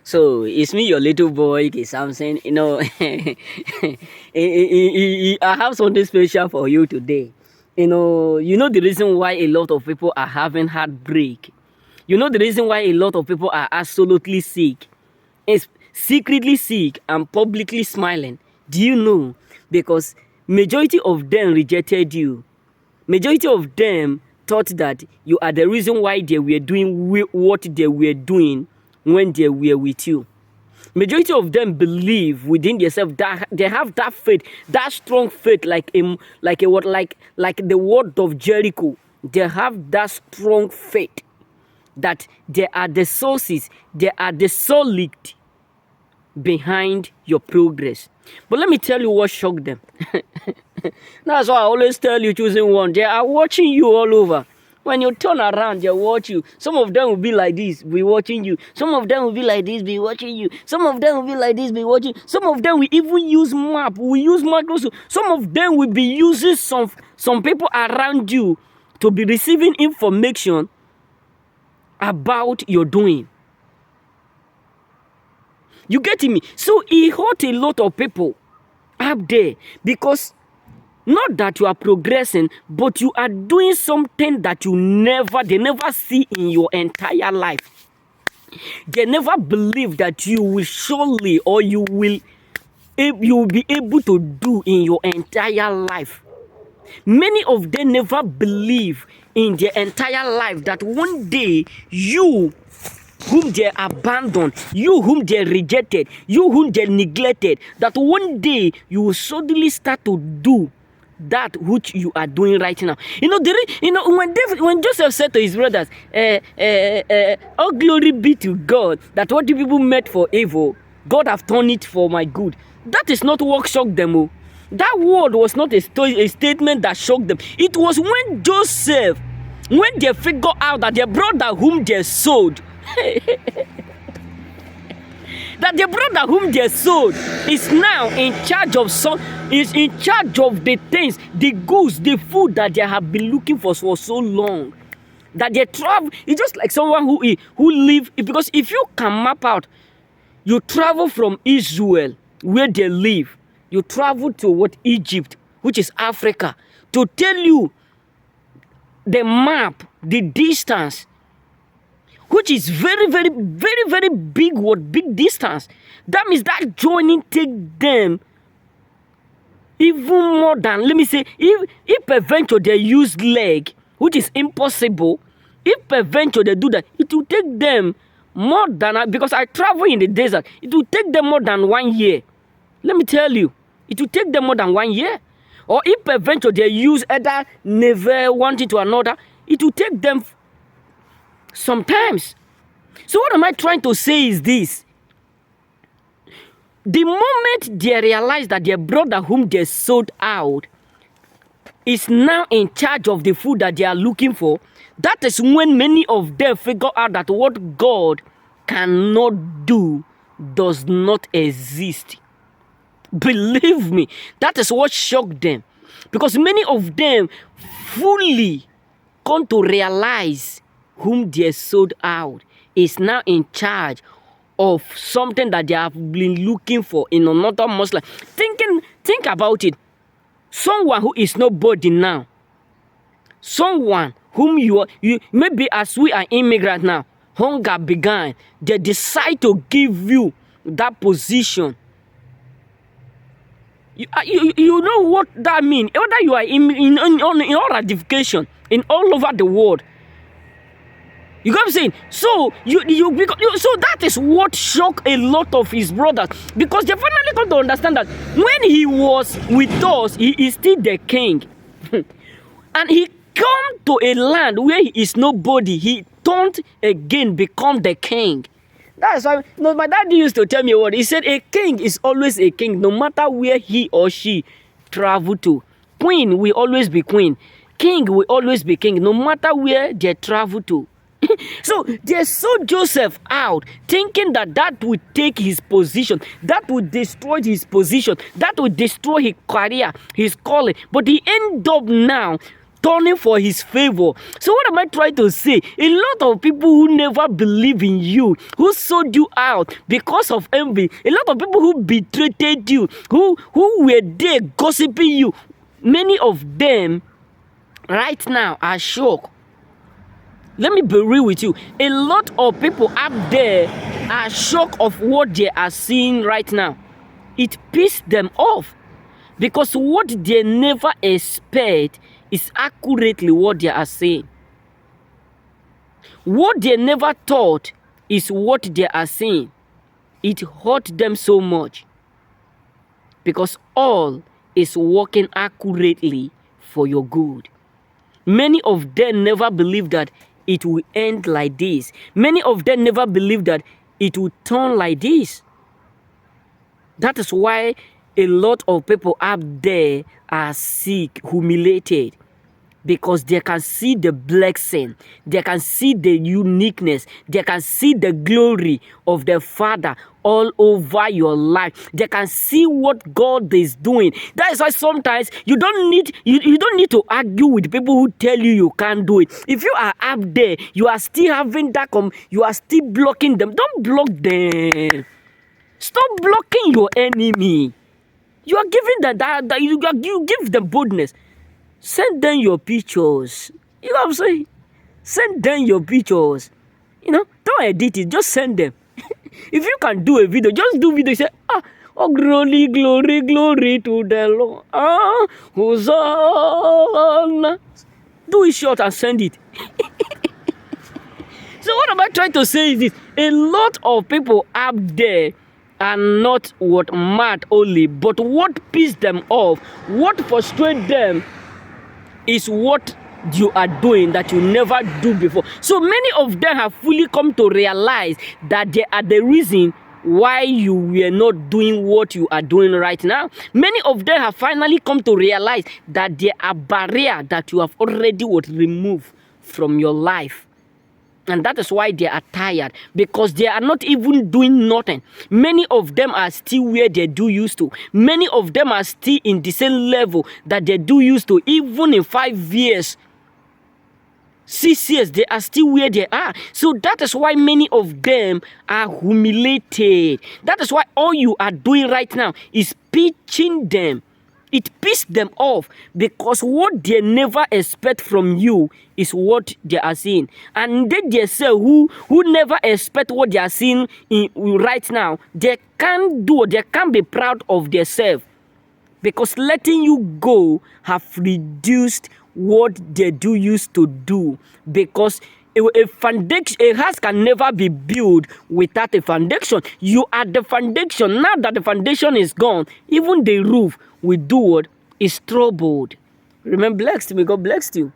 So it's me, your little boy, K. Samson. I have something special for you today. You know the reason why a lot of people are having heartbreak. You know the reason why a lot of people are absolutely sick, is secretly sick and publicly smiling. Do you know? Because majority of them rejected you. Majority of them thought that you are the reason why they were doing what they were doing when they were with you. Majority of them believe within themselves that they have that faith, that strong faith, like the word of Jericho. They have that strong faith that they are the sources, they are the solid behind your progress. But let me tell you what shocked them. That's why I always tell you, choosing one. They are watching you all over. When you turn around, they watch you. Some of them will be like this, be watching you. Some of them will be like this, be watching you. Some of them will be like this, be watching. Some of them will even use map, will use Microsoft. Some of them will be using some people around you to be receiving information about your doing. You getting me? So it hurt a lot of people up there, because not that you are progressing, but you are doing something that they never see in your entire life. They never believe that you will surely, or you will be able to do in your entire life. Many of them never believe in their entire life that one day you whom they abandoned, you whom they rejected, you whom they neglected, that one day you will suddenly start to do that which you are doing right now. When Joseph said to his brothers, all glory be to God, that what the people meant for evil, God have turned it for my good. That is not what shocked them. Oh. That word was not a statement that shocked them. It was when Joseph, when they figured out that their brother whom they sold, that the brother whom they sold is now in charge of the things, the goods, the food that they have been looking for so long. That they travel. It's just like someone who live, because if you can map out, you travel from Israel, where they live, you travel to Egypt, which is Africa, to tell you the map, the distance, which is very, very, very, very big distance. That means that journey take them even more than, let me say, if peradventure they use leg, which is impossible, if peradventure they do that, it will take them more than, because I travel in the desert, it will take them more than 1 year. Let me tell you, it will take them more than 1 year. Or if peradventure they use either never one thing to another, it will take them sometimes. So what am I trying to say is this: the moment they realize that their brother whom they sold out is now in charge of the food that they are looking for, that is when many of them figure out that what God cannot do does not exist. Believe me, that is what shocked them, because many of them fully come to realize whom they sold out is now in charge of something that they have been looking for in another Muslim. Think about it. Someone who is nobody now, someone whom you maybe as we are immigrants now, hunger began, they decide to give you that position. You know what that means? Whether you are in all ratification in all over the world. You got what I'm saying? So so that is what shocked a lot of his brothers, because they finally got to understand that when he was with us, he is still the king, and he come to a land where he is nobody. He turned again become the king. That's why my dad used to tell me what he said: a king is always a king, no matter where he or she travel to. Queen will always be queen. King will always be king, no matter where they travel to. So they sold Joseph out, thinking that would take his position, that would destroy his position, that would destroy his career, his calling. But he ended up now turning for his favor. So what am I trying to say? A lot of people who never believe in you, who sold you out because of envy, a lot of people who betrayed you, who were there gossiping you, many of them right now are shocked. Let me be real with you. A lot of people up there are shocked of what they are seeing right now. It pissed them off because what they never expect is accurately what they are saying. What they never thought is what they are saying. It hurt them so much because all is working accurately for your good. Many of them never believed that it will end like this. Many of them never believed that it will turn like this. That is why a lot of people up there are sick, humiliated, because they can see the blessing, they can see the uniqueness, they can see the glory of the Father all over your life. They can see what God is doing. That is why sometimes you don't need to argue with people who tell you you can't do it. If you are up there, you are still having that you are still blocking them. Don't block them. Stop blocking your enemy. You are giving that you give them boldness. Send them your pictures. You know what I'm saying? Send them your pictures. Don't edit it. Just send them. If you can do a video, just do video. Say, oh, glory, glory, glory to the Lord. Hosanna. Do it short and send it. So what am I trying to say is this? A lot of people up there are not what mad only, but what pissed them off, what frustrates them is what you are doing that you never do before. So many of them have fully come to realize that they are the reason why you were not doing what you are doing right now. Many of them have finally come to realize that there are barriers that you have already removed from your life. And that is why they are tired, because they are not even doing nothing. Many of them are still where they do used to. Many of them are still in the same level that they do used to. Even in 5 years, 6 years, they are still where they are. So that is why many of them are humiliated. That is why all you are doing right now is pitching them. It pissed them off because what they never expect from you is what they are seeing. And they say who never expect what they are seeing right now, they can't be proud of themselves, because letting you go have reduced what they do used to do. Because a house can never be built without a foundation. You are the foundation. Now that the foundation is gone, even the roof will do what is troubled. Remember, blessed me. God bless you.